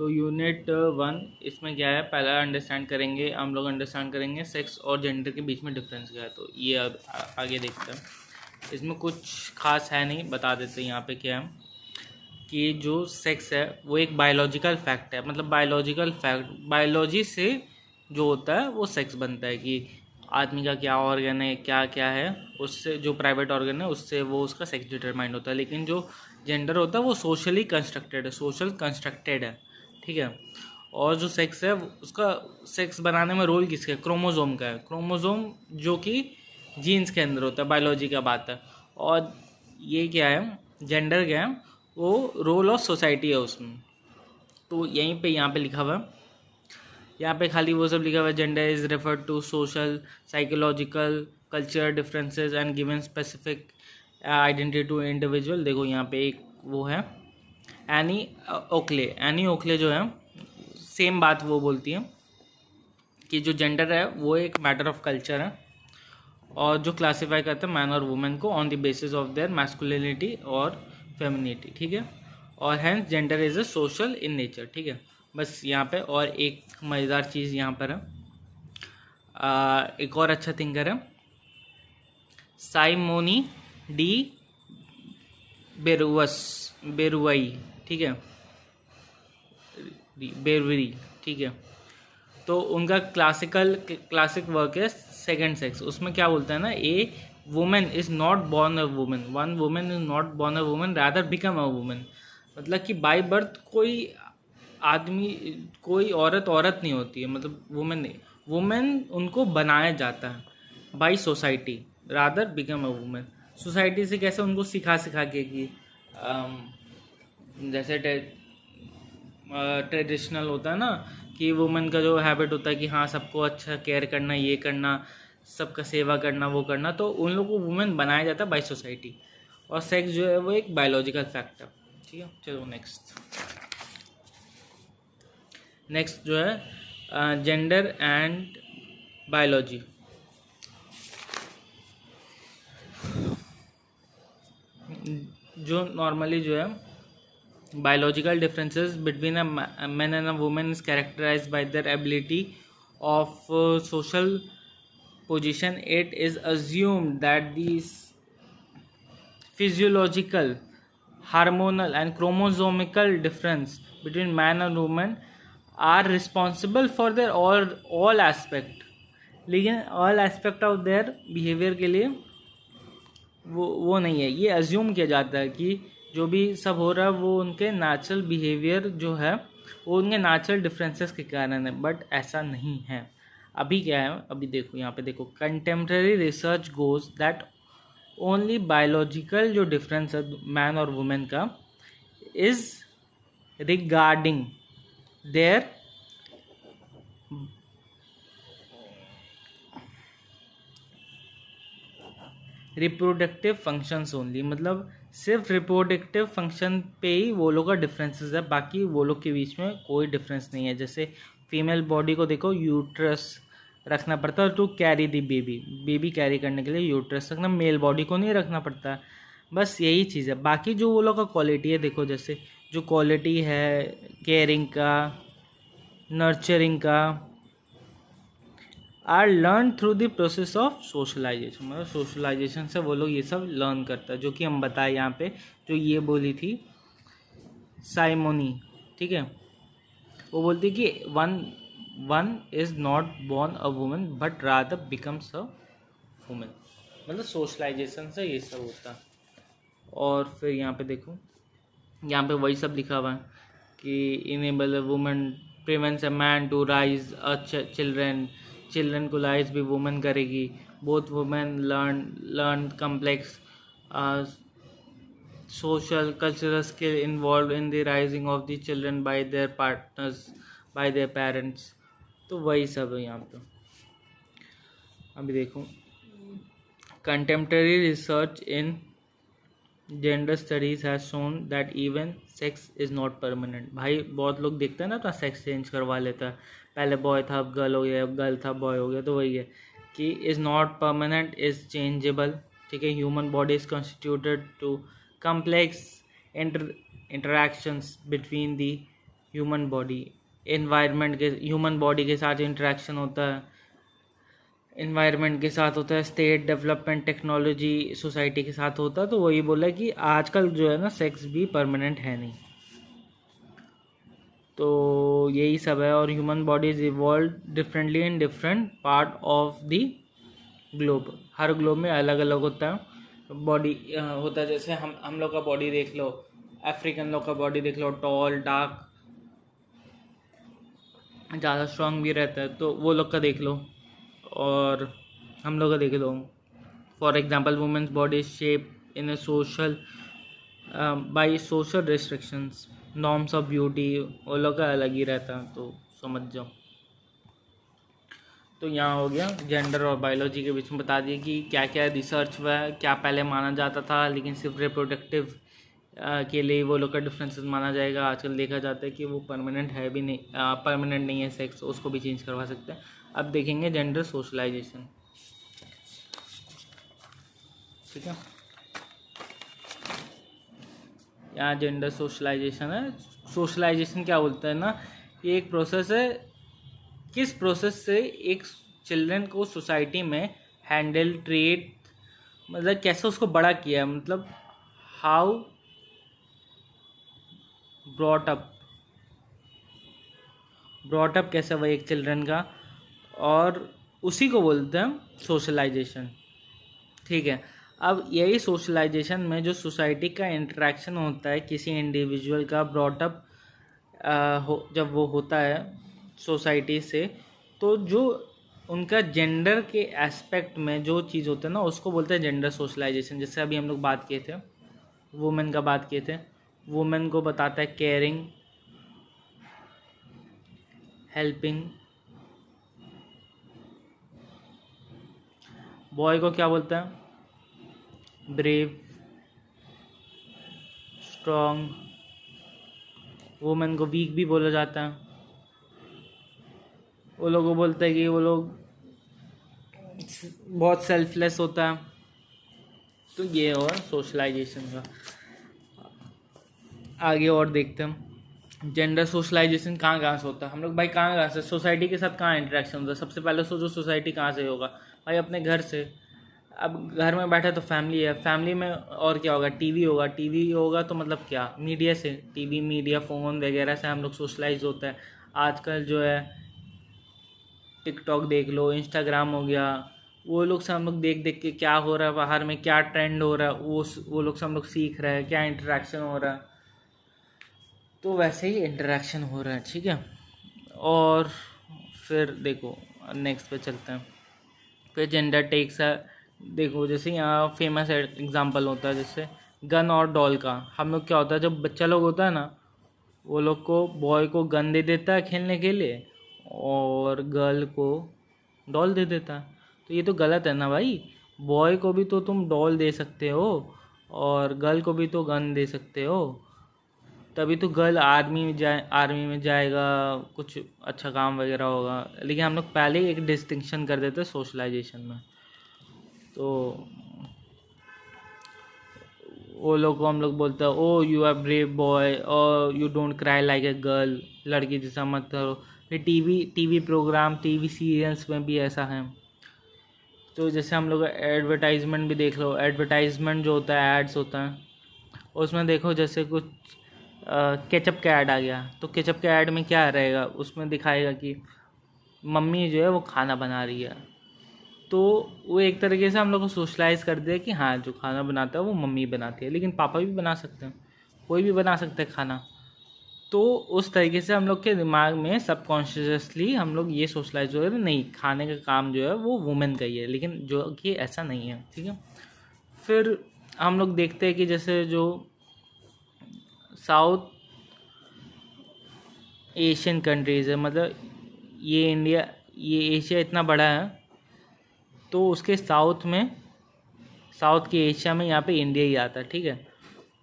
तो यूनिट 1 इसमें क्या है, पहला अंडरस्टैंड करेंगे हम लोग, अंडरस्टैंड करेंगे सेक्स और जेंडर के बीच में डिफरेंस क्या है। तो ये अब आगे देखते हैं। इसमें कुछ खास है नहीं, बता देते हैं यहाँ पे क्या है कि जो सेक्स है वो एक बायोलॉजिकल फैक्ट है। मतलब बायोलॉजिकल फैक्ट, बायोलॉजी से जो होता है वो सेक्स बनता है कि आदमी का क्या ऑर्गन है, क्या क्या है, उससे जो प्राइवेट ऑर्गन है उससे वो उसका सेक्स डिटरमाइंड होता है। लेकिन जो जेंडर होता है वो सोशली कंस्ट्रक्टेड है, सोशल कंस्ट्रक्टेड है, ठीक है। और जो सेक्स है उसका सेक्स बनाने में रोल किसका है, क्रोमोजोम का है। क्रोमोजोम जो कि जीन्स के अंदर होता है, बायोलॉजी का बात है। और ये क्या है, जेंडर क्या है, वो रोल ऑफ सोसाइटी है उसमें। तो यहीं पे यहाँ पे लिखा हुआ है, यहाँ पे खाली वो सब लिखा हुआ है, gender is refer to social psychological culture differences and given specific identity to individual. देखो यहाँ पे एक वो है एनी ओखले जो है सेम बात वो बोलती है कि जो जेंडर है वो एक मैटर ऑफ कल्चर है और जो क्लासीफाई करते हैं मैन और वुमेन को on the basis of their masculinity और फेमिनिटी, ठीक है। और hence gender is a social in nature, ठीक है। बस यहाँ पे और एक मज़ेदार चीज़ यहाँ पर है, एक और अच्छा थिंकर है साइमोनी डी बेरुवई, ठीक है, बेरवरी, ठीक है। तो उनका क्लासिक वर्क है सेकंड सेक्स। उसमें क्या बोलता है ना, a women is not born a women, one women is not born a women rather become a women. मतलब कि बाय बर्थ कोई आदमी, कोई औरत नहीं होती है, मतलब वुमेन नहीं, वुमेन उनको बनाया जाता है by society rather become a women. Society से कैसे उनको सिखा के कि जैसे ट्रेडिशनल होता है ना कि वुमेन का जो हैबिट होता है कि हाँ सबको अच्छा केयर करना, ये करना, सबका सेवा करना, वो करना, तो उन लोगों को वुमेन बनाया जाता है बाय सोसाइटी। और सेक्स जो है वो एक बायोलॉजिकल फैक्ट है, ठीक है। चलो नेक्स्ट जो है जेंडर एंड बायोलॉजी। जो नॉर्मली जो है biological differences between a man and a woman is characterized by their ability of social position. It is assumed that these physiological, hormonal and chromosomical difference between man and woman are responsible for their all aspect, लेकिन all aspect of their behavior के लिए वो नहीं है। ये assume किया जाता है कि जो भी सब हो रहा है वो उनके नेचुरल बिहेवियर जो है वो उनके नेचुरल डिफरेंसेस के कारण है, बट ऐसा नहीं है। अभी क्या है, अभी देखो यहाँ पे देखो, contemporary research goes that only biological जो डिफरेंस है मैन और वुमेन का is regarding their reproductive functions only. मतलब सिर्फ रिप्रोडक्टिव फंक्शन पे ही वो लोग का डिफरेंसेस है, बाकी वो लोग के बीच में कोई डिफरेंस नहीं है। जैसे फीमेल बॉडी को देखो, यूट्रस रखना पड़ता है to carry the baby carry करने के लिए यूट्रस रखना, मेल बॉडी को नहीं रखना पड़ता। बस यही चीज़ है। बाकी जो वो लोग का क्वालिटी है, देखो जैसे जो क्वालिटी है केयरिंग का, नर्चरिंग का, are learn through the process of socialisation. मतलब सोशलाइजेशन से वो लोग ये सब लर्न करता है, जो कि हम बताए यहाँ पे, जो ये बोली थी साइमोनी, ठीक है। वो बोलती है कि one is not born a woman but rather becomes a woman. मतलब सोशलाइजेशन से ये सब होता है। और फिर यहाँ पे देखो, यहाँ पे वही सब लिखा हुआ है कि enable a woman prevents a man to raise a children को लाइज भी वुमन करेगी। Both women learn complex social cultural skill involved in the rising of the children by their partners, by their parents। तो वही सब है यहाँ पे। अभी देखो, contemporary research in gender studies has shown that even sex is not permanent. भाई बहुत लोग देखते हैं ना, तो सेक्स चेंज करवा लेता है, पहले बॉय था अब गर्ल हो गया, अब गर्ल था बॉय हो गया। तो वही है कि is not permanent, is changeable, ठीक है। Human body is constituted to complex interactions between the human body, environment के, ह्यूमन बॉडी के साथ इंटरेक्शन होता है, एनवायरनमेंट के साथ होता है, स्टेट डेवलपमेंट, टेक्नोलॉजी, सोसाइटी के साथ होता है। तो वही बोला कि आजकल जो है ना सेक्स भी परमानेंट है नहीं। तो यही सब है। और human body is evolve differently in different part of the globe. Her globe में अलग अलग होता है बॉडी होता है। जैसे हम लोग का बॉडी देख लो, अफ्रीकन लोग का बॉडी देख लो, टॉल, डार्क, ज़्यादा स्ट्रांग भी रहता है, तो वो लोग का देख लो। और हम लोग का देख लो, for example women's body shape in a social by social restrictions, norms of beauty, वो लोग का अलग ही रहता है, तो समझ जाओ। तो यहाँ हो गया जेंडर और बायोलॉजी के बीच में बता दिए कि क्या क्या रिसर्च हुआ है, क्या पहले माना जाता था लेकिन सिर्फ रिप्रोडक्टिव के लिए वो लोग का डिफरेंसेस माना जाएगा। आजकल देखा जाता है कि वो परमानेंट है भी नहीं, परमानेंट नहीं है सेक्स, उसको भी चेंज करवा सकते हैं। अब देखेंगे जेंडर सोशलाइजेशन, ठीक है। यहाँ जेंडर सोशलाइजेशन है। सोशलाइजेशन क्या बोलते हैं ना, ये एक प्रोसेस है, किस प्रोसेस से एक चिल्ड्रन को सोसाइटी में हैंडल, ट्रीट, मतलब कैसे उसको बड़ा किया, मतलब हाउ ब्रॉट अप कैसे हुआ एक चिल्ड्रन का, और उसी को बोलते हैं सोशलाइजेशन, ठीक है। अब यही सोशलाइजेशन में जो सोसाइटी का इंटरेक्शन होता है किसी इंडिविजुअल का ब्रॉटअप जब वो होता है सोसाइटी से, तो जो उनका जेंडर के एस्पेक्ट में जो चीज़ होता है ना, उसको बोलते हैं जेंडर सोशलाइजेशन। जैसे अभी हम लोग बात किए थे वुमेन का, बात किए थे, वुमेन को बताता है केयरिंग, हेल्पिंग। बॉय को क्या बोलता है, ब्रेव, स्ट्रॉन्ग। वुमेन को वीक भी बोला जाता है। वो लोग को बोलते हैं कि वो लोग बहुत सेल्फलेस होता है। तो ये और सोशलाइजेशन का। आगे और देखते हैं जेंडर सोशलाइजेशन कहाँ कहाँ से होता है। हम लोग भाई कहाँ से, सोसाइटी के साथ कहाँ इंटरेक्शन होता है। सबसे पहले सोचो सोसाइटी कहाँ से होगा भाई, अपने घर से। अब घर में बैठा तो फैमिली है, फैमिली में और क्या होगा, टीवी होगा, टीवी होगा तो मतलब क्या, मीडिया से, टीवी, मीडिया, फ़ोन वगैरह से हम लोग सोशलाइज होता है। आजकल जो है टिकटॉक देख लो, इंस्टाग्राम हो गया, वो लोग से हम लोग देख देख के क्या हो रहा है बाहर में, क्या ट्रेंड हो रहा है, वो लोग से हम लोग सीख रहे हैं, क्या इंटरेक्शन हो रहा है। तो वैसे ही इंटरेक्शन हो रहा है, ठीक है। और फिर देखो नेक्स्ट पे चलते हैं। फिर जेंडर टेक्स है, देखो जैसे यहाँ फेमस एग्जांपल होता है जैसे गन और डॉल का। हम लोग क्या होता है, जब बच्चा लोग होता है ना, वो लोग को बॉय को गन दे देता है खेलने के लिए और गर्ल को डॉल दे देता है। तो ये तो गलत है ना भाई, बॉय को भी तो तुम डॉल दे सकते हो और गर्ल को भी तो गन दे सकते हो, तभी तो गर्ल आर्मी में जाएगा, कुछ अच्छा काम वगैरह होगा। लेकिन हम लोग पहले ही एक डिस्टिंक्शन कर देते सोशलाइजेशन में। तो वो लोग को हम लोग बोलते हैं ओ यू आर ब्रेव बॉय और you don't cry like a girl, लड़की जैसा मत करो। फिर टीवी प्रोग्राम, टीवी सीरियल्स में भी ऐसा है। तो जैसे हम लोग एडवर्टाइजमेंट भी देख लो, एडवर्टाइजमेंट जो होता है, एड्स होता है, उसमें देखो जैसे कुछ केचप का ऐड आ गया, तो केचप के ऐड में क्या रहेगा, उसमें दिखाएगा कि मम्मी जो है वो खाना बना रही है। तो वो एक तरीके से हम लोग को सोशलाइज कर दिया कि हाँ जो खाना बनाता है वो मम्मी बनाती है, लेकिन पापा भी बना सकते हैं, कोई भी बना सकता है खाना। तो उस तरीके से हम लोग के दिमाग में सबकॉन्शियसली हम लोग ये सोशलाइज हो रहे थे, नहीं खाने का काम जो है वो वुमेन का ही है, लेकिन जो कि ऐसा नहीं है, ठीक है। फिर हम लोग देखते हैं कि जैसे जो साउथ एशियन कंट्रीज़ है, मतलब ये एशिया इतना बड़ा है, तो उसके साउथ के एशिया में यहाँ पे इंडिया ही आता है, ठीक है।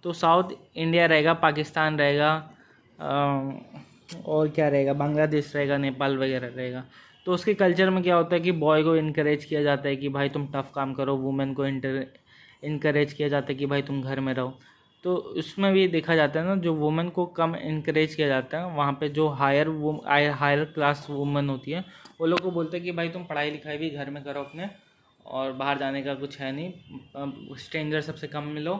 तो साउथ इंडिया रहेगा, पाकिस्तान रहेगा, और क्या रहेगा, बांग्लादेश रहेगा, नेपाल वगैरह रहेगा। तो उसके कल्चर में क्या होता है कि बॉय को इनकरेज किया जाता है कि भाई तुम टफ काम करो, वुमेन को इनकरेज किया जाता है कि भाई तुम घर में रहो। तो उसमें भी देखा जाता है ना, जो वुमेन को कम इनक्रेज किया जाता है, वहाँ पे जो हायर क्लास वुमेन होती है वो लोग को बोलते हैं कि भाई तुम पढ़ाई लिखाई भी घर में करो अपने, और बाहर जाने का कुछ है नहीं, स्ट्रेंजर सबसे कम मिलो।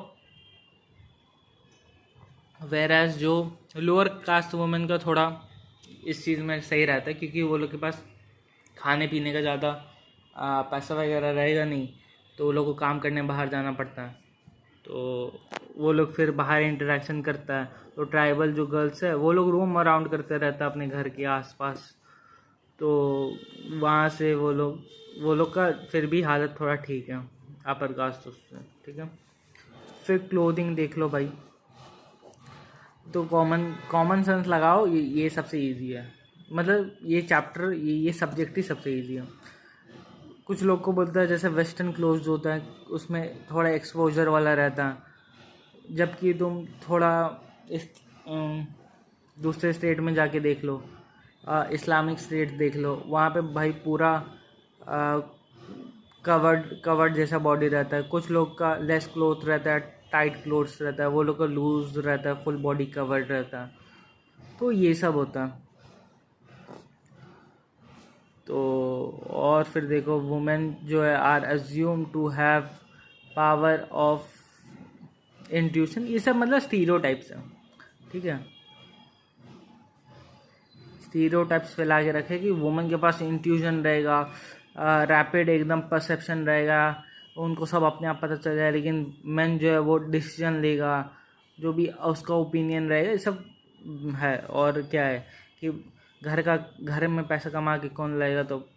वेर एज जो लोअर कास्ट वुमेन का थोड़ा इस चीज़ में सही रहता है, क्योंकि वो लोग के पास खाने पीने का ज़्यादा पैसा वगैरह रहेगा नहीं, तो वो लोग को काम करने बाहर जाना पड़ता है, तो वो लोग फिर बाहर इंटरेक्शन करता है। तो ट्राइबल जो गर्ल्स है वो लोग रोम अराउंड करते रहता है अपने घर के आसपास, तो वहाँ से वो लोग का फिर भी हालत थोड़ा ठीक है अपर कास्ट उससे, ठीक है। फिर क्लोथिंग देख लो भाई, तो कॉमन सेंस लगाओ, ये सबसे इजी है, मतलब ये चैप्टर ये सब्जेक्ट ही सबसे इजी है। कुछ लोग को बोलता है जैसे वेस्टर्न क्लोथ्स होता है उसमें थोड़ा एक्सपोजर वाला रहता है, जबकि तुम थोड़ा इस दूसरे स्टेट में जाके देख लो, इस्लामिक स्टेट देख लो, वहाँ पे भाई पूरा कवर्ड जैसा बॉडी रहता है। कुछ लोग का लेस क्लोथ रहता है, टाइट क्लोथ्स रहता है, वो लोग का लूज रहता है, फुल बॉडी कवर्ड रहता है, तो ये सब होता है। तो और फिर देखो वुमेन जो है are assume to have power of intuition, ये सब मतलब स्टीरियोटाइप्स है, ठीक है। स्टीरियोटाइप्स फैला के रखे कि वुमेन के पास इंट्यूशन रहेगा, रैपिड एकदम परसेप्शन रहेगा, उनको सब अपने आप पता चल जाए, लेकिन मैन जो है वो डिसीजन लेगा, जो भी उसका ओपिनियन रहेगा, ये सब है। और क्या है कि घर में पैसा कमा के कौन लाएगा, तो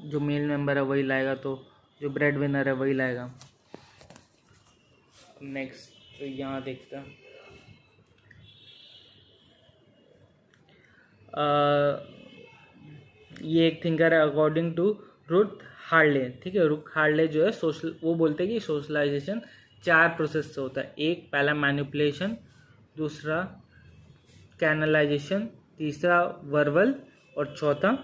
जो मेल मेंबर है वही लाएगा, तो जो ब्रेड विनर है वही लाएगा। नेक्स्ट तो यहाँ देखते हैं, ये एक थिंकर है अकॉर्डिंग टू रुथ हार्ले, ठीक है। रुथ हार्ले जो है वो बोलते हैं कि सोशलाइजेशन 4 प्रोसेस से होता है। एक पहला मैनिपुलेशन, दूसरा कैनलाइजेशन, तीसरा वर्बल, और चौथा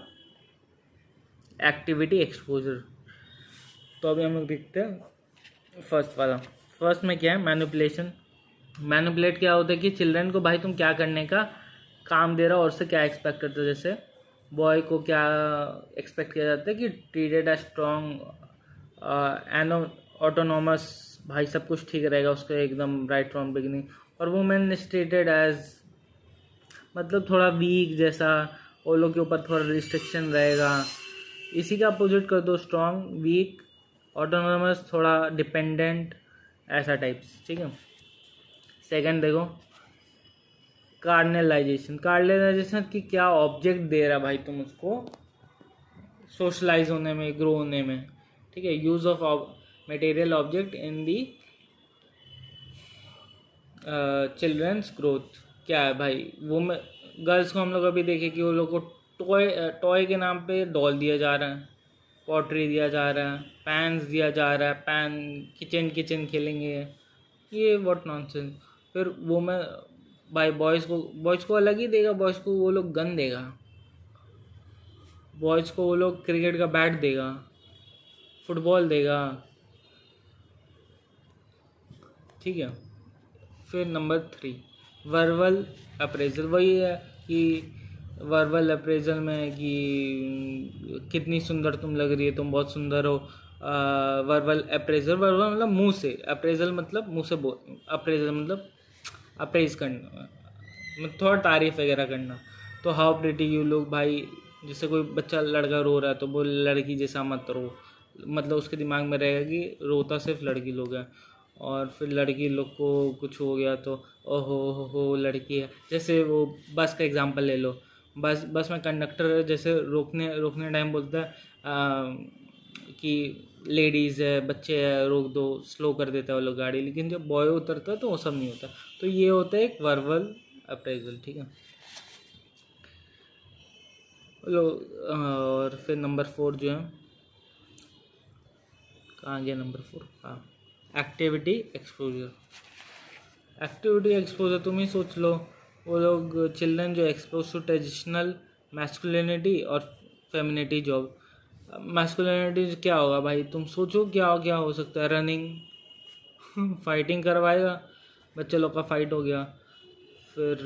एक्टिविटी एक्सपोजर। तो अभी हम लोग देखते हैं फर्स्ट वाला। फर्स्ट में क्या है, मैनिपुलेशन। मैनिपुलेट क्या होता है कि चिल्ड्रन को भाई तुम क्या करने का काम दे रहा हो और उससे क्या एक्सपेक्ट करते हो। जैसे बॉय को क्या एक्सपेक्ट किया जाता है कि treated as strong and autonomous, भाई सब कुछ ठीक रहेगा उसका एकदम राइट फ्रॉम बिगिनिंग। और वुमेन इज ट्रीटेड एज मतलब थोड़ा वीक जैसा, वो लोग के ऊपर थोड़ा रिस्ट्रिक्शन रहेगा। इसी का अपोजिट कर दो, स्ट्रॉन्ग, वीक, ऑटोनोमस, थोड़ा डिपेंडेंट, ऐसा टाइप्स, ठीक है। सेकंड देखो कार्नलाइजेशन की क्या ऑब्जेक्ट दे रहा भाई तुम उसको सोशलाइज होने में, ग्रो होने में, ठीक है। Use of material object in the children's growth. क्या है भाई, वो गर्ल्स को हम लोग अभी देखे कि वो लोग को टॉय के नाम पे डॉल दिया जा रहा है, पॉटरी दिया जा रहा है, पैन्स दिया जा रहा है, पैन किचन खेलेंगे, ये व्हाट नॉनसेंस। फिर वो मैं भाई बॉयज़ को अलग ही देगा, बॉयज़ को वो लोग गन देगा, बॉयज़ को वो लोग क्रिकेट का बैट देगा, फुटबॉल देगा, ठीक है। फिर नंबर 3 वर्बल अप्रेजल। वही है कि वर्बल अप्रेजल में कि कितनी सुंदर तुम लग रही है, तुम बहुत सुंदर हो। वर्बल अप्रेजल, वर्बल मतलब मुंह से, अप्रेजल मतलब मुंह से बोल, अप्रेजल मतलब अप्रेज करना, मतलब थोड़ा तारीफ वगैरह करना। तो हाउ प्रिटी यू लुक, भाई जैसे कोई बच्चा लड़का रो रहा है तो वो लड़की जैसा मत रो, मतलब उसके दिमाग में रहेगा कि रोता सिर्फ लड़की लोग हैं। और फिर लड़की लोग को कुछ हो गया तो ओहो हो लड़की है। जैसे वो बस का एग्जांपल ले लो, बस में कंडक्टर जैसे रोकने टाइम बोलता है कि लेडीज़ है, बच्चे है, रोक दो, स्लो कर देता है वो लोग गाड़ी, लेकिन जब बॉय उतरता है तो वो सब नहीं होता। तो ये होता है एक वर्बल अप्रेजल, ठीक है। लो और फिर नंबर 4 जो है, कहाँ गया नंबर 4, हाँ, एक्टिविटी एक्सपोजर। एक्टिविटी एक्सपोजर तुम ही सोच लो, वो लोग चिल्ड्रन जो एक्सपोज टू ट्रेडिशनल मैस्कुलिनिटी और फेमिनिटी जॉब। मैस्कुलिनिटी क्या होगा भाई, तुम सोचो क्या क्या हो सकता है, रनिंग फाइटिंग करवाएगा, बच्चे लोग का फाइट हो गया। फिर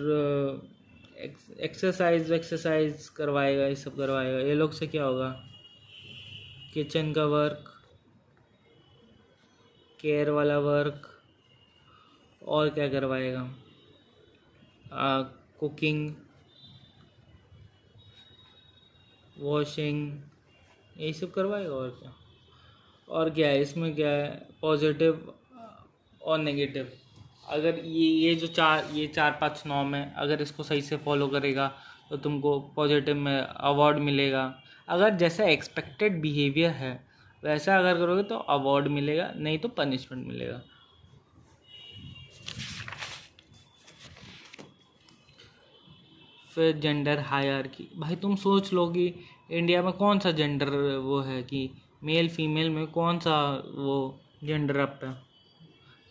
एक्सरसाइज करवाएगा, ये सब करवाएगा। ये लोग से क्या होगा, किचन का वर्क, केयर वाला वर्क, और क्या करवाएगा, कुकिंग, वॉशिंग, यही सब करवाएगा। और क्या है इसमें, क्या है पॉजिटिव और नेगेटिव। अगर ये जो चार पांच नॉर्म है, अगर इसको सही से फॉलो करेगा तो तुमको पॉजिटिव में अवार्ड मिलेगा। अगर जैसा एक्सपेक्टेड बिहेवियर है वैसा अगर करोगे तो अवार्ड मिलेगा, नहीं तो पनिशमेंट मिलेगा। फिर जेंडर हायरार्की, भाई तुम सोच लो कि इंडिया में कौन सा जेंडर वो है कि मेल फीमेल में कौन सा वो जेंडर अप है।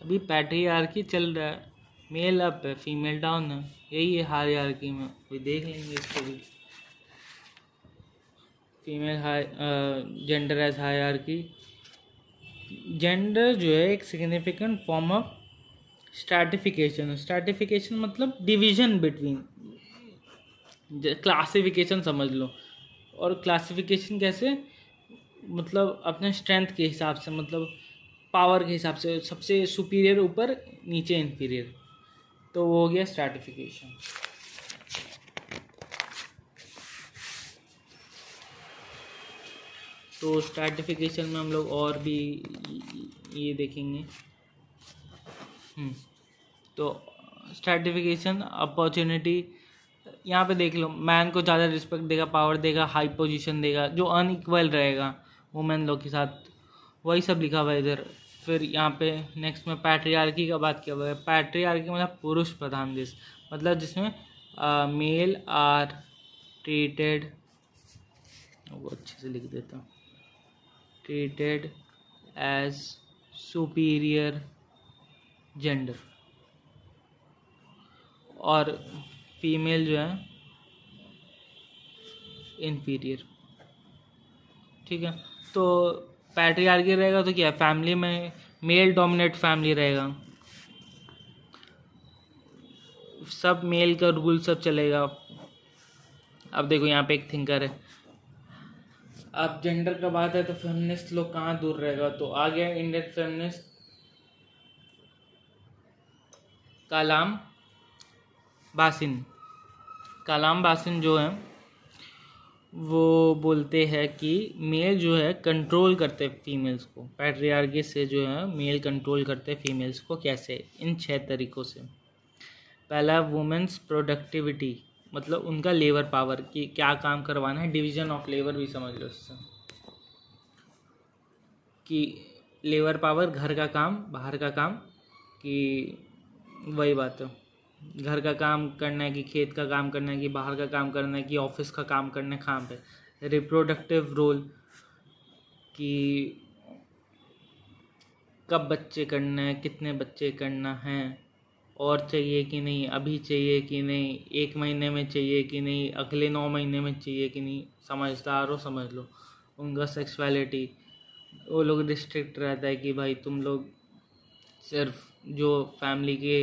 अभी पैट्रियार्की चल रहा है, मेल अप है फीमेल डाउन है, यही है हायरार्की में। कोई देख लेंगे इसको भी, female high gender as hierarchy. Gender जो है एक सिग्निफिकेंट फॉर्म ऑफ स्ट्रैटिफिकेशन मतलब डिवीजन बिटवीन, क्लासिफिकेशन समझ लो। और क्लासिफिकेशन कैसे, मतलब अपने स्ट्रेंथ के हिसाब से, मतलब पावर के हिसाब से, सबसे सुपीरियर ऊपर, नीचे इन्फीरियर, तो वो हो गया स्ट्रैटिफिकेशन। तो स्ट्रैटिफिकेशन में हम लोग और भी ये देखेंगे। तो स्ट्रैटिफिकेशन अपॉर्चुनिटी, यहाँ पे देख लो, मैन को ज़्यादा रिस्पेक्ट देगा, पावर देगा, हाई पोजीशन देगा, जो अनइक्वल रहेगा वुमेन लोग के साथ, वही सब लिखा हुआ है इधर। फिर यहाँ पे नेक्स्ट में पैट्रियार्की का बात किया हुआ है। पैट्रियार्की मतलब पुरुष प्रधान देश, मतलब जिसमें मेल आर ट्रीटेड, वो अच्छे से लिख देता हूँ, ट्रीटेड एज सुपीरियर जेंडर, और फीमेल जो है इन्फीरियर। ठीक है, तो पैट्रियार्की रहेगा तो क्या है, फैमिली में मेल डोमिनेट फैमिली रहेगा, सब मेल का रूल सब चलेगा। अब देखो यहाँ पे एक थिंकर है, अब जेंडर का बात है तो फेमिनिस्ट लोग कहाँ दूर रहेगा। तो आ गया इंडियन फेमिनिस्ट कलाम बासिन जो है वो बोलते हैं कि मेल जो है कंट्रोल करते फीमेल्स को, पैट्रियार्की से जो है मेल कंट्रोल करते फीमेल्स को। कैसे, इन 6 तरीक़ों से। पहला वुमेन्स प्रोडक्टिविटी, मतलब उनका लेबर पावर, कि क्या काम करवाना है, डिवीजन ऑफ लेबर भी समझ लो इससे, कि लेबर पावर, घर का काम बाहर का काम, कि वही बात है, घर का काम करना है कि खेत का काम करना है कि बाहर का काम करना है कि ऑफिस का काम करना है, काम पे। रिप्रोडक्टिव रोल, कि कब बच्चे करना है, कितने बच्चे करना है, और चाहिए कि नहीं, अभी चाहिए कि नहीं, 1 महीने में चाहिए कि नहीं, अगले 9 महीने में चाहिए कि नहीं, समझदार हो समझ लो। उनका सेक्सुअलिटी, वो लोग रिस्ट्रिक्ट रहता है कि भाई तुम लोग सिर्फ जो फैमिली के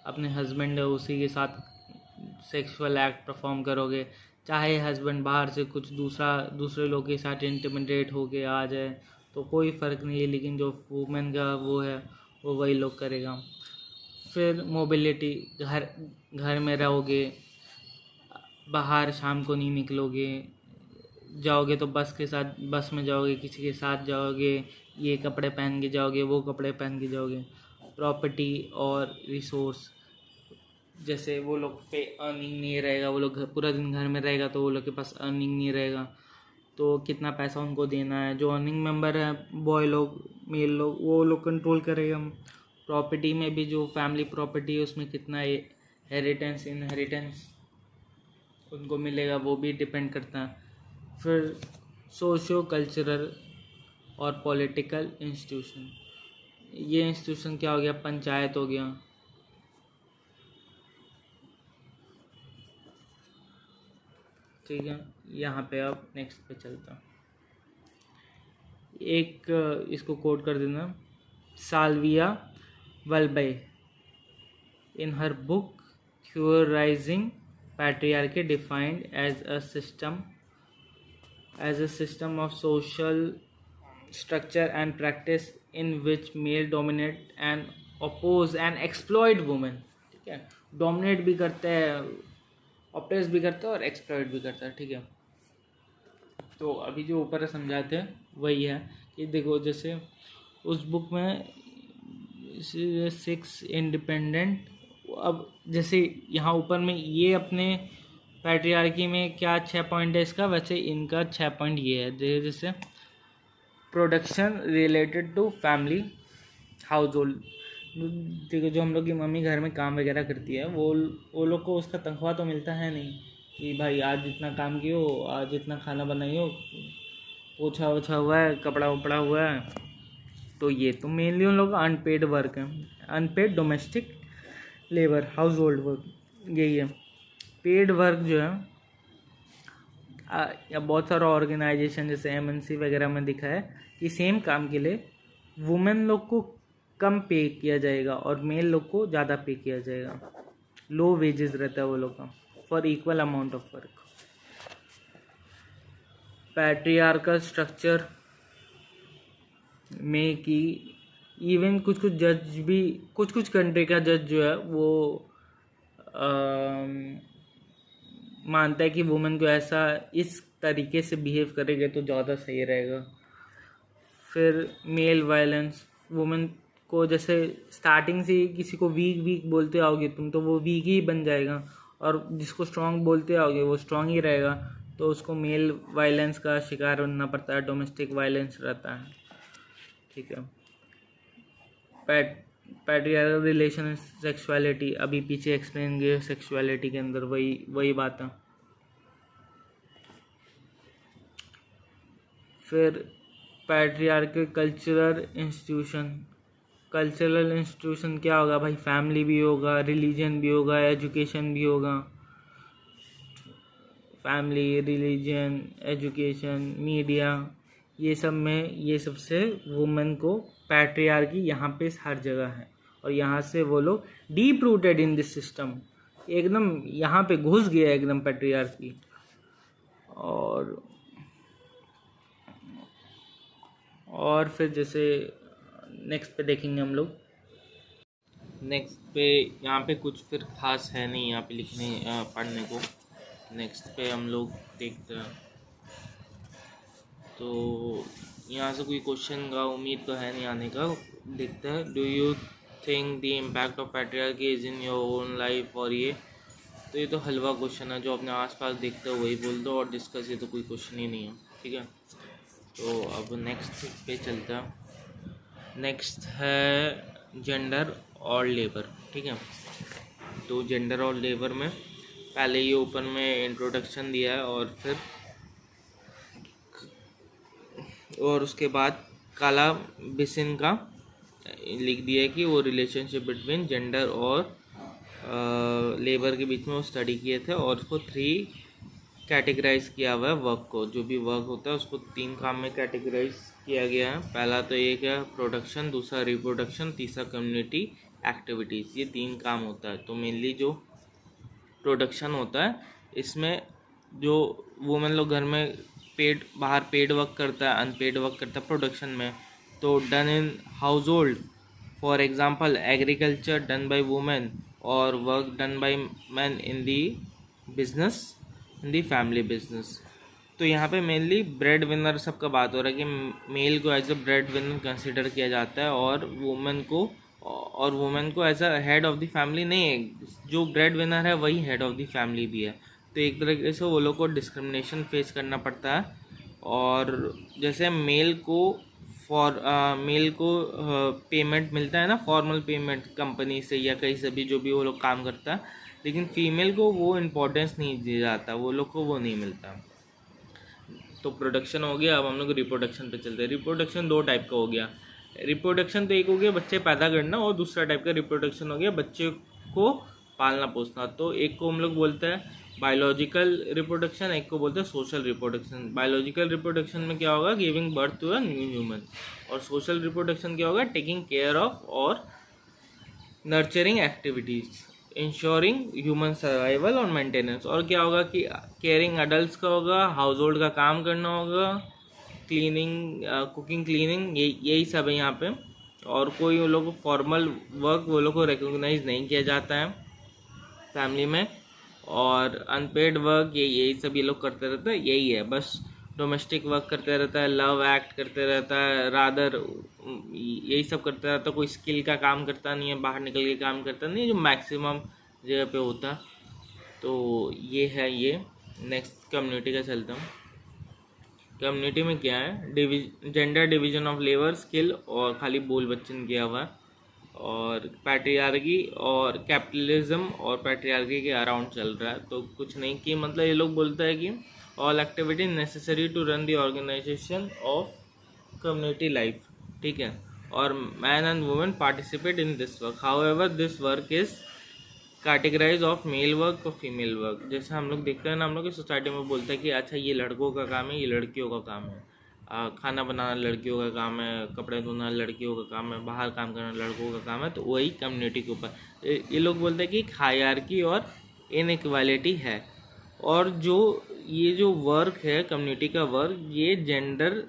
अपने हस्बैंड है उसी के साथ सेक्सुअल एक्ट परफॉर्म करोगे, चाहे हस्बैंड बाहर से कुछ दूसरे लोग के साथ इंटिमिडेट होके आ जाए तो कोई फ़र्क नहीं है, लेकिन जो वुमेन का वो है वो वही लोग करेगा। फिर मोबिलिटी, घर में रहोगे, बाहर शाम को नहीं निकलोगे, जाओगे तो बस में जाओगे, किसी के साथ जाओगे, ये कपड़े पहन के जाओगे, वो कपड़े पहन के जाओगे। प्रॉपर्टी और रिसोर्स, जैसे वो लोग पे अर्निंग नहीं रहेगा, वो लोग पूरा दिन घर में रहेगा तो वो लोग के पास अर्निंग नहीं रहेगा, तो कितना पैसा उनको देना है, जो अर्निंग मेंबर है, बॉय लोग, मेल लोग, वो लोग कंट्रोल करेगा। प्रॉपर्टी में भी जो फैमिली प्रॉपर्टी है उसमें कितना इनहेरिटेंस उनको मिलेगा वो भी डिपेंड करता है। फिर सोशियो कल्चरल और पॉलिटिकल इंस्टीट्यूशन, ये इंस्टीट्यूशन क्या हो गया, पंचायत हो गया, ठीक है। यहाँ पे अब नेक्स्ट पे चलता हूँ, एक इसको कोट कर देना, Salvia वल्बे, in her book Theorizing Patriarchy, defined as a system of social structure and practice in which male dominate and oppose and exploit women. ठीक है, डोमिनेट भी करता है, ऑप्रेस भी करता है और एक्सप्लॉइट भी करता है. ठीक है, तो अभी जो ऊपर समझाते हैं वही है कि देखो जैसे उस बुक में 6 इंडिपेंडेंट, अब जैसे यहाँ ऊपर में ये अपने पैट्रियार्की में क्या 6 पॉइंट है इसका, वैसे इनका 6 पॉइंट ये है. जैसे production related to family household. देखो जो हम लोग की मम्मी घर में काम वगैरह करती है वो लोग को उसका तनख्वाह तो मिलता है नहीं कि भाई आज इतना काम कियो, आज इतना खाना बनाइयो, पोछा ओछा हुआ है, कपड़ा उपड़ा हुआ है. तो ये तो मेनली उन लोग का अनपेड वर्क है, unpaid domestic labour, household work, यही है. पेड वर्क जो है या बहुत सारा ऑर्गेनाइजेशन जैसे MNC वगैरह में दिखा है कि सेम काम के लिए वुमेन लोग को कम पे किया जाएगा और मेल लोग को ज़्यादा पे किया जाएगा. लो वेजेस रहता है वो लोग का for equal amount of work. Patriarchal structure में कि इवन कुछ जज भी, कुछ कंट्री का जज जो है वो मानता है कि वुमेन को ऐसा इस तरीके से बिहेव करेंगे तो ज़्यादा सही रहेगा. फिर मेल वायलेंस, वुमेन को जैसे स्टार्टिंग से किसी को वीक बोलते आओगे तुम तो वो वीक ही बन जाएगा, और जिसको स्ट्रांग बोलते आओगे वो स्ट्रांग ही रहेगा. तो उसको मेल वायलेंस का शिकार बनना पड़ता है, डोमेस्टिक वायलेंस रहता है. ठीक है, पैट्रियार्कल रिलेशन सेक्सुअलिटी, अभी पीछे एक्सप्लेन किया सेक्सुअलिटी के अंदर वही बात है. फिर पैट्रियार्कल कल्चरल इंस्टीट्यूशन क्या होगा भाई, फैमिली भी होगा, रिलीजन भी होगा, एजुकेशन भी होगा. फैमिली, रिलीजन, एजुकेशन, मीडिया, ये सबसे वुमेन को पैट्रियार्की यहाँ पे हर जगह है. और यहाँ से वो लोग deep rooted in this system, एकदम यहाँ पे घुस गया एकदम पैट्रियार्की. और फिर जैसे नेक्स्ट पे देखेंगे हम लोग. नेक्स्ट पे यहाँ पे कुछ फिर खास है नहीं यहाँ पे लिखने पढ़ने को. नेक्स्ट पे हम लोग देखते हैं. तो यहाँ से कोई क्वेश्चन का उम्मीद तो है नहीं आने का. देखते हैं. Do you think the impact of patriarchy is in your own life. और ये तो हलवा क्वेश्चन है, जो अपने आसपास देखते हो वही बोल दो और डिस्कस, ये तो कोई क्वेश्चन ही नहीं है. ठीक है, तो अब नेक्स्ट पे चलते हैं. नेक्स्ट है जेंडर और लेबर. ठीक है, तो जेंडर और लेबर में पहले ये ऊपर में इंट्रोडक्शन दिया है और उसके बाद काला बिसिन का लिख दिया है कि वो रिलेशनशिप बिटवीन जेंडर और लेबर के बीच में वो स्टडी किए थे, और उसको 3 कैटेगराइज किया हुआ है. वर्क को, जो भी वर्क होता है उसको 3 काम में कैटेगराइज किया गया है. पहला तो एक है प्रोडक्शन, दूसरा रिप्रोडक्शन, तीसरा कम्युनिटी एक्टिविटीज़. ये 3 काम होता है. तो मेनली जो प्रोडक्शन होता है इसमें जो वुमेन लोग घर में बाहर पेड वर्क करता है, अनपेड वर्क करता है प्रोडक्शन में, तो done in household, for example agriculture done by women, और work done by man in the business, in the family business. तो यहाँ पे मेनली ब्रेड विनर सबका बात हो रहा है कि मेल को as a breadwinner consider किया जाता है, और वुमेन को as a head of the family नहीं है. जो ब्रेड विनर है वही हेड ऑफ द फैमिली भी है. तो एक तरीके से वो लोग को डिस्क्रिमिनेशन फेस करना पड़ता है. और जैसे मेल को पेमेंट मिलता है ना, फॉर्मल पेमेंट कंपनी से या कहीं से भी जो भी वो लोग काम करता है, लेकिन फीमेल को वो इम्पोर्टेंस नहीं दिया जाता, वो लोग को वो नहीं मिलता. तो प्रोडक्शन हो गया. अब हम लोग रिप्रोडक्शन पे चलते हैं. रिप्रोडक्शन 2 टाइप का हो गया. रिप्रोडक्शन तो एक हो गया बच्चे पैदा करना, और दूसरा टाइप का रिप्रोडक्शन हो गया बच्चे को पालना पोसना. तो एक को हम लोग बोलते हैं बायोलॉजिकल रिप्रोडक्शन, एक को बोलते हैं सोशल रिप्रोडक्शन. बायोलॉजिकल रिप्रोडक्शन में क्या होगा, giving birth to a new human. और सोशल रिप्रोडक्शन क्या होगा, टेकिंग केयर ऑफ और nurturing activities ensuring human survival और मेंटेनेंस। और क्या होगा कि केयरिंग अडल्ट का होगा, हाउस होल्ड का काम करना होगा, क्लीनिंग, कुकिंग, क्लीनिंग, यही सब है यहाँ पे। और कोई वो लोग को फॉर्मल वर्क वो लोग को रिकॉग्नाइज नहीं किया जाता है फैमिली में। और अनपेड वर्क यही सब ये लोग करते रहते हैं, यही है बस। डोमेस्टिक वर्क करते रहता है, लव एक्ट करते रहता है, रादर यही सब करता रहता है। कोई स्किल का काम करता नहीं है, बाहर निकल के काम करता नहीं है, जो मैक्सिमम जगह पे होता। तो ये है ये। नेक्स्ट कम्युनिटी का चलता हूँ। कम्युनिटी में क्या है, gender division of labour skill, और खाली बोल बच्चन किया हुआ है। और पैट्रियार्की और कैपिटलिज्म और पैट्रियार्की के अराउंड चल रहा है। तो कुछ नहीं कि मतलब ये लोग बोलता है कि all activity necessary to run the organisation of community life, ठीक है। और man and women participate in this work, however this work is categorise of male work और फीमेल वर्क। जैसे हम लोग देखते हैं ना, हम लोग की सोसाइटी में बोलते हैं कि अच्छा ये लड़कों का काम है, ये लड़कियों का काम है। खाना बनाना लड़कियों का काम है, कपड़े धोना लड़कियों का काम है, बाहर काम करना लड़कों का काम है। तो वही कम्युनिटी के ऊपर ये लोग बोलते हैं कि हायरार्की और इनइक्वालिटी है। और जो ये जो वर्क है कम्युनिटी का वर्क, ये जेंडर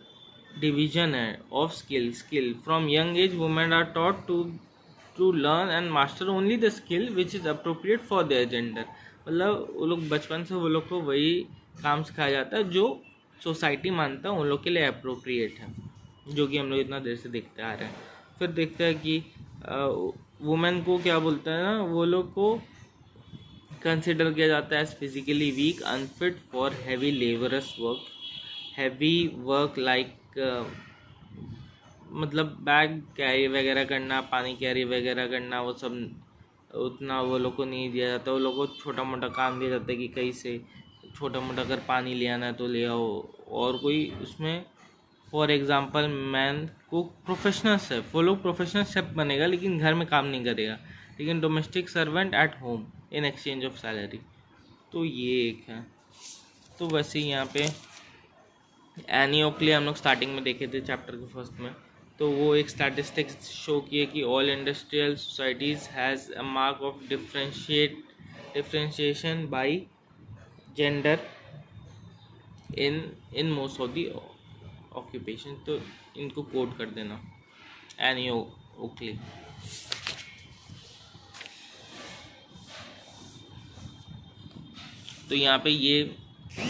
डिवीजन है of skill from young age. Women are taught to learn and master only the skill which is appropriate for their gender. मतलब वो लोग बचपन से वो लोग को वही काम सिखाया जाता है जो सोसाइटी मानता है उन लोग के लिए अप्रोप्रिएट है, जो कि हम लोग इतना देर से देखते आ रहे हैं। फिर देखते हैं कि वुमेन को क्या बोलते हैं ना, वो लोग को कंसिडर किया जाता है as physically weak, unfit for heavy labours work. Heavy work like मतलब बैग कैरी वगैरह करना, पानी कैरी वगैरह करना, वो सब उतना वो लोग को नहीं दिया जाता। वो लोग को छोटा मोटा काम दिया जाता है कि कहीं से छोटा मोटा अगर पानी ले आना है तो ले आओ। और कोई उसमें फॉर एग्ज़ाम्पल मैन को प्रोफेशनल शेफ़, वो लोग प्रोफेशनल शेफ़ बनेगा लेकिन घर में काम नहीं करेगा, लेकिन domestic servant at home in exchange of salary. तो ये एक है। तो वैसे ही यहाँ पे एनी ओकले हम लोग स्टार्टिंग में देखे थे चैप्टर के फर्स्ट में। तो वो एक स्टैटिस्टिक्स शो किए कि all industrial societies has a mark of differentiation by gender in most of the occupation. तो इनको कोड कर देना, एनी ओकले। तो यहाँ पे ये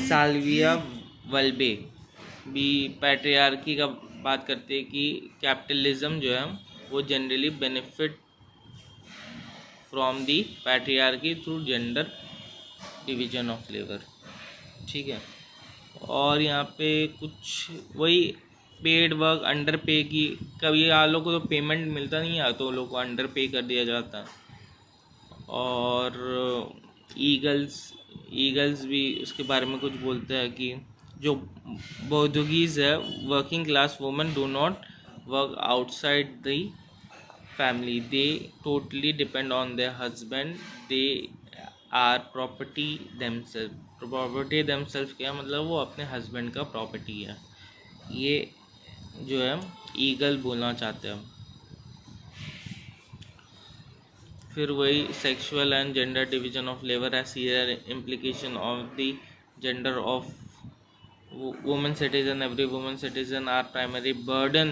साल्विया वल्बे भी पैट्रियार्की का बात करते हैं कि कैपिटलिज्म जो है वो generally benefit from the patriarchy through gender division of labour, ठीक है। और यहाँ पे कुछ वही पेड वर्क, अंडर पे की, कभी आप लोग को तो पेमेंट मिलता नहीं है तो लोग को अंडर पे कर दिया जाता है। और ईगल्स भी उसके बारे में कुछ बोलते हैं कि जो पोर्तुगीज़ है, working class women do not work outside the family, they totally depend on their husband, they are property themselves. Property themselves क्या मतलब, वो अपने हस्बैंड का प्रॉपर्टी है। ये जो है ईगल बोलना चाहते हैं हम। फिर वही sexual and gender division of labour है serious implication of the gender of women citizen. Every women citizen are primary burden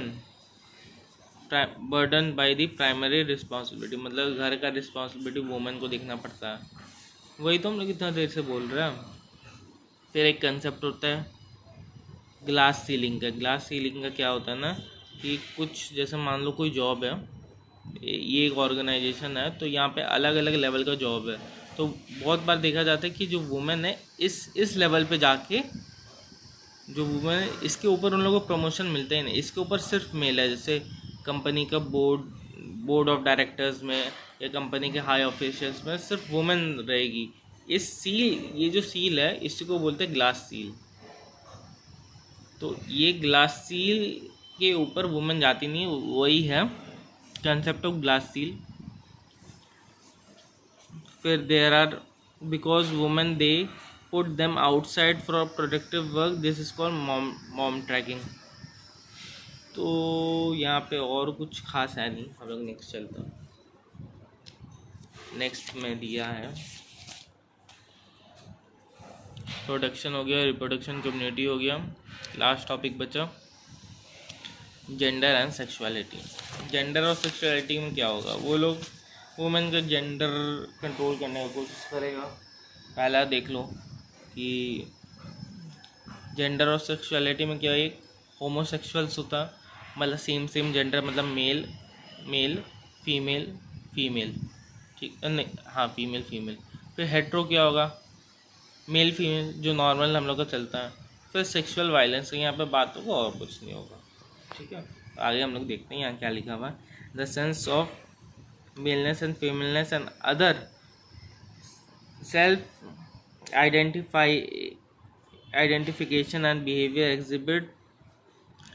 by the primary responsibility, मतलब घर का रिस्पॉन्सिबिलिटी वुमेन को देखना पड़ता है। वही तो हम लोग इतना देर से बोल रहे हैं। फिर एक कंसेप्ट होता है ग्लास सीलिंग का। ग्लास सीलिंग का क्या होता है ना कि कुछ जैसे मान लो कोई जॉब है, ये एक ऑर्गेनाइजेशन है, तो यहाँ पे अलग अलग लेवल का जॉब है। तो बहुत बार देखा जाता है कि जो वुमेन है इस लेवल पे जाके जो वुमेन है इसके ऊपर उन लोगों को प्रमोशन मिलते ही नहीं, इसके ऊपर सिर्फ मेल है। जैसे कंपनी का बोर्ड ऑफ डायरेक्टर्स में या कंपनी के हाई ऑफिशियल्स में सिर्फ वुमेन रहेगी। ये जो सील है इसी को बोलते हैं ग्लास सील। तो ये ग्लास सील के ऊपर वुमेन जाती नहीं, वही है concept of glass seal. फिर there are because women they put them outside for productive work, this is called mom tracking। तो यहाँ पे और कुछ खास है नहीं, हम लोग नेक्स्ट चलते हैं। नेक्स्ट में दिया है प्रोडक्शन हो गया, रिप्रोडक्शन, कम्युनिटी हो गया, लास्ट टॉपिक बचा जेंडर एंड सेक्सुअलिटी। जेंडर और सेक्सुअलिटी में क्या होगा, वो लोग वुमेन का जेंडर कंट्रोल करने की कोशिश करेगा। पहला देख लो कि जेंडर और सेक्सुअलिटी में क्या, एक होमोसेक्सुअल्स होता मतलब सेम जेंडर, मतलब मेल मेल फीमेल फीमेल, ठीक नहीं, हाँ फीमेल फीमेल। फिर हेट्रो क्या होगा, मेल फीमेल जो नॉर्मल हम लोग का चलता है। फिर सेक्सुअल वायलेंस, यहाँ पे बात होगा और कुछ नहीं होगा, ठीक है। आगे हम लोग देखते हैं यहाँ क्या लिखा हुआ है। The sense of maleness and femaleness and other self identification and behaviour exhibit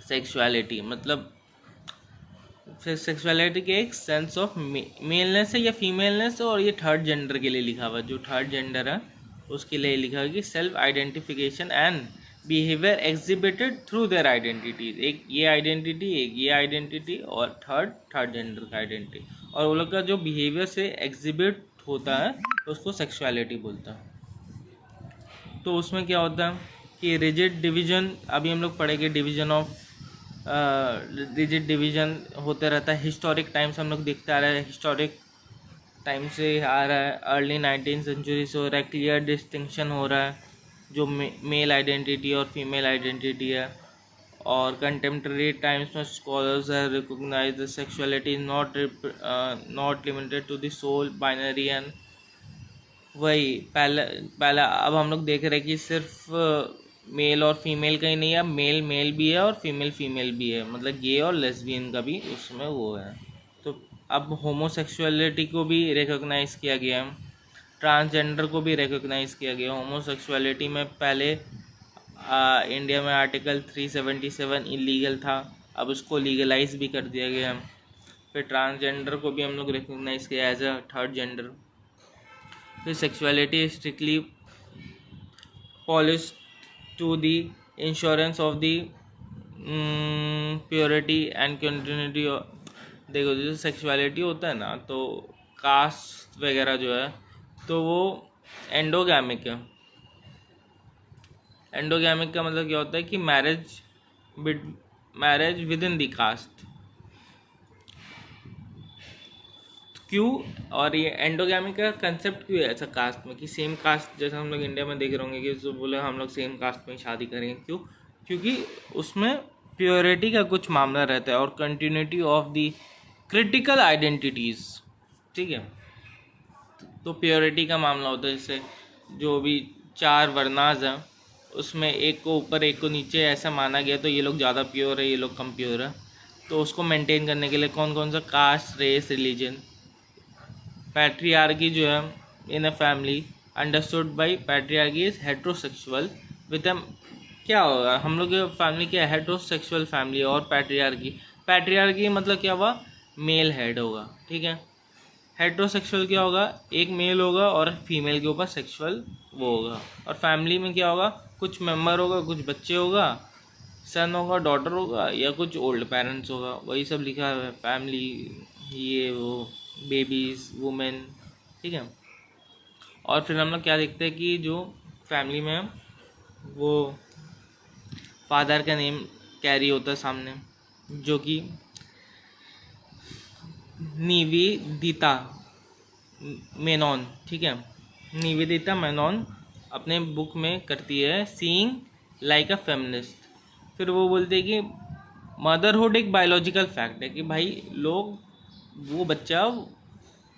sexuality, मतलब फिर सेक्सुअलिटी के एक सेंस ऑफ मेलनेस है या फीमेलनेस, और ये थर्ड जेंडर के लिए लिखा हुआ है, जो थर्ड जेंडर है उसके लिए लिखा हुआ है कि self identification and behaviour exhibited through their identities. एक ये आइडेंटिटी, एक ये आइडेंटिटी, और थर्ड जेंडर का आइडेंटिटी, और वो लोग का जो बिहेवियर से एग्जिबिट होता है तो उसको सेक्सुअलिटी बोलता है। तो उसमें क्या होता है कि रिजिड डिवीजन, अभी हम लोग पढ़ेंगे डिवीजन ऑफ रिजिड डिवीजन होते रहता है। हिस्टोरिक टाइम से हम लोग देखते आ रहे हैं, हिस्टोरिक टाइम से आ रहा है, अर्ली 19th सेंचुरी से हो रहा है। क्लियर डिस्टिंक्शन हो रहा है जो मेल आइडेंटिटी और फीमेल आइडेंटिटी है। और कंटेम्प्रेरी टाइम्स में स्कॉलर्स है recognise the sexuality not limited to the sole binary and वही पहला अब हम लोग देख रहे हैं कि सिर्फ मेल और फीमेल का ही नहीं है, मेल मेल भी है और फीमेल फीमेल भी है, मतलब गे और लेस्बियन का भी उसमें वो है। तो अब होमोसेक्सुअलिटी को भी रिकॉग्नाइज़ किया गया है, ट्रांसजेंडर को भी रिकॉग्नाइज़ किया गया। होमोसेक्सुअलिटी में पहले इंडिया में आर्टिकल 377 इलीगल था, अब उसको लीगलाइज भी कर दिया गया। फिर ट्रांसजेंडर को भी हम लोग रिकॉग्नाइज़ किया एज अ थर्ड जेंडर। फिर sexuality strictly polish to the insurance of the purity and continuity. देखो जैसे सेक्सुअलिटी होता है ना, तो कास्ट वगैरह जो है तो वो एंडोगैमिक है। एंडोगैमिक का मतलब क्या होता है कि marriage within the caste. क्यों, और ये एंडोगैमिक का कंसेप्ट क्यों है ऐसा कास्ट में कि सेम कास्ट, जैसे हम लोग इंडिया में देख रहे होंगे कि जो बोले हम लोग सेम कास्ट में शादी करेंगे, क्यों, क्योंकि उसमें प्योरिटी का कुछ मामला रहता है और continuity of the critical identities, ठीक है। तो प्योरिटी का मामला होता है, जैसे जो भी 4 वर्नाज हैं उसमें एक को ऊपर एक को नीचे ऐसा माना गया, तो ये लोग ज़्यादा प्योर है, ये लोग कम प्योर है। तो उसको मेंटेन करने के लिए कौन कौन सा कास्ट, रेस, रिलीजन, पैट्रियार्की जो है in a family understood by patriarchy is heterosexual with them. क्या होगा, हम लोग की फैमिली क्या है, हेट्रोसेक्सुअल फैमिली। और पैट्रियार्की मतलब क्या हुआ, मेल हेड होगा, ठीक है। हेट्रोसेक्सुअल क्या होगा, एक मेल होगा और फीमेल के ऊपर सेक्सुअल वो होगा। और फैमिली में क्या होगा, कुछ मेंबर होगा, कुछ बच्चे होगा, सन होगा, डॉटर होगा, या कुछ ओल्ड पेरेंट्स होगा, वही सब लिखा है फैमिली, ये वो बेबीज, वुमेन, ठीक है। और फिर हम लोग क्या देखते हैं कि जो फैमिली में वो फादर का नेम कैरी होता है सामने, जो कि निवेदिता मेनन, ठीक है। निवेदिता मेनन अपने बुक में करती है सीइंग लाइक अ फेमिनिस्ट। फिर वो बोलते हैं कि मदरहुड एक बायोलॉजिकल फैक्ट है कि भाई लोग, वो बच्चा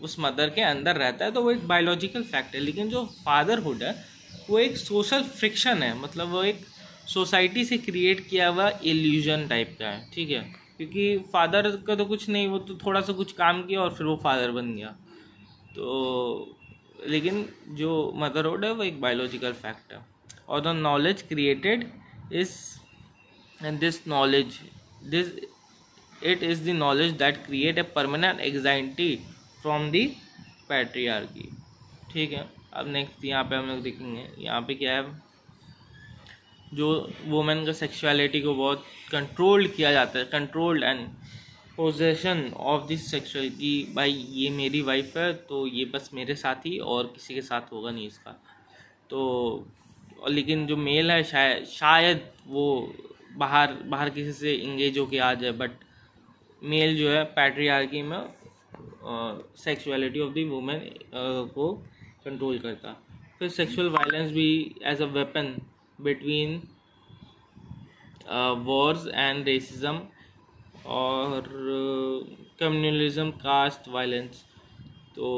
उस मदर के अंदर रहता है तो वो एक बायोलॉजिकल फैक्ट है, लेकिन जो फादरहुड है वो एक सोशल फ्रिक्शन है, मतलब वो एक सोसाइटी से क्रिएट किया हुआ इल्यूजन टाइप का है, ठीक है। क्योंकि फादर का तो कुछ नहीं, वो तो थोड़ा सा कुछ काम किया और फिर वो फादर बन गया। तो लेकिन जो मदरहुड है वो एक बायोलॉजिकल फैक्ट है। और the knowledge created is and this it is the knowledge that create a permanent anxiety from the patriarchy, ठीक है। अब नेक्स्ट यहाँ पे हम लोग देखेंगे, यहाँ पे क्या है, जो वुमेन का सेक्सुअलिटी को बहुत कंट्रोल्ड किया जाता है, controlled and possession of this sexual कि भाई ये मेरी वाइफ है तो ये बस मेरे साथ ही और किसी के साथ होगा नहीं इसका। तो लेकिन जो मेल है शायद वो बाहर बाहर किसी से इंगेज होके आ जाए, बट मेल जो है पैट्रियार्की में सेक्सुअलिटी ऑफ द वुमेन को कंट्रोल करता। फिर सेक्सुअल वायलेंस भी as a weapon between wars and racism और कम्युनलिज्म, कास्ट वायलेंस। तो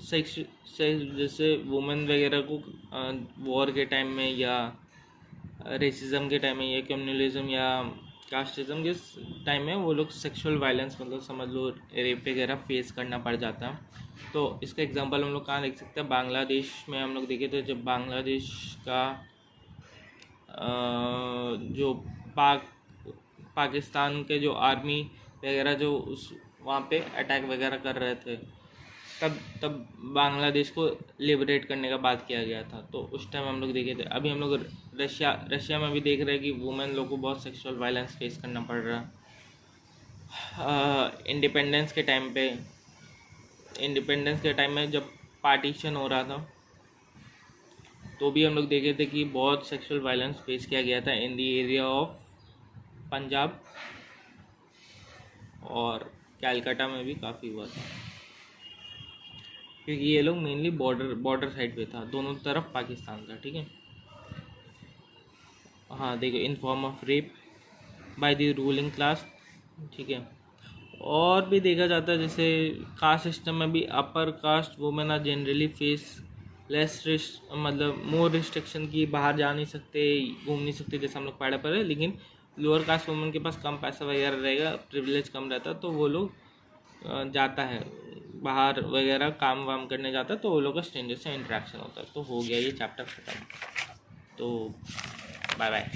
सेक्स जैसे वुमेन वगैरह को वॉर के टाइम में या रेसिज्म के टाइम में या कम्युनलिज्म या कास्टिज्म के टाइम में वो लोग सेक्सुअल वायलेंस मतलब समझ लो रेप वगैरह फेस करना पड़ जाता है। तो इसका एग्जांपल हम लोग कहाँ देख सकते हैं, बांग्लादेश में हम लोग देखे थे जब बांग्लादेश का जो पाकिस्तान के जो आर्मी वगैरह जो उस वहाँ पे अटैक वगैरह कर रहे थे, तब बांग्लादेश को लिबरेट करने का बात किया गया था। तो उस टाइम हम लोग देखे थे। अभी हम लोग रशिया में भी देख रहे हैं कि वुमेन लोग को बहुत सेक्सुअल वायलेंस फेस करना पड़ रहा है। इंडिपेंडेंस के टाइम में जब पार्टीशन हो रहा था तो भी हम लोग देखे थे कि बहुत सेक्सुअल वायलेंस फेस किया गया था इन दी एरिया ऑफ पंजाब, और कैलकाटा में भी काफ़ी हुआ था क्योंकि ये लोग मेनली बॉर्डर साइड पे था, दोनों तरफ पाकिस्तान था। ठीक है, हाँ देखो, in form of rape by the ruling class. ठीक है, और भी देखा जाता है जैसे कास्ट सिस्टम में भी upper caste women are generally face मतलब मोर रिस्ट्रिक्शन की, बाहर जा नहीं सकते, घूम नहीं सकते जैसे हम लोग पढ़े पर है। लेकिन लोअर कास्ट वुमेन के पास कम पैसा वगैरह रहेगा, प्रिविलेज कम रहता, तो वो लोग जाता है बाहर वगैरह काम वाम करने जाता है, तो वो लोग का स्ट्रेंजर से इंटरेक्शन होता है। तो हो गया ये चैप्टर खत्म। तो बाय बाय।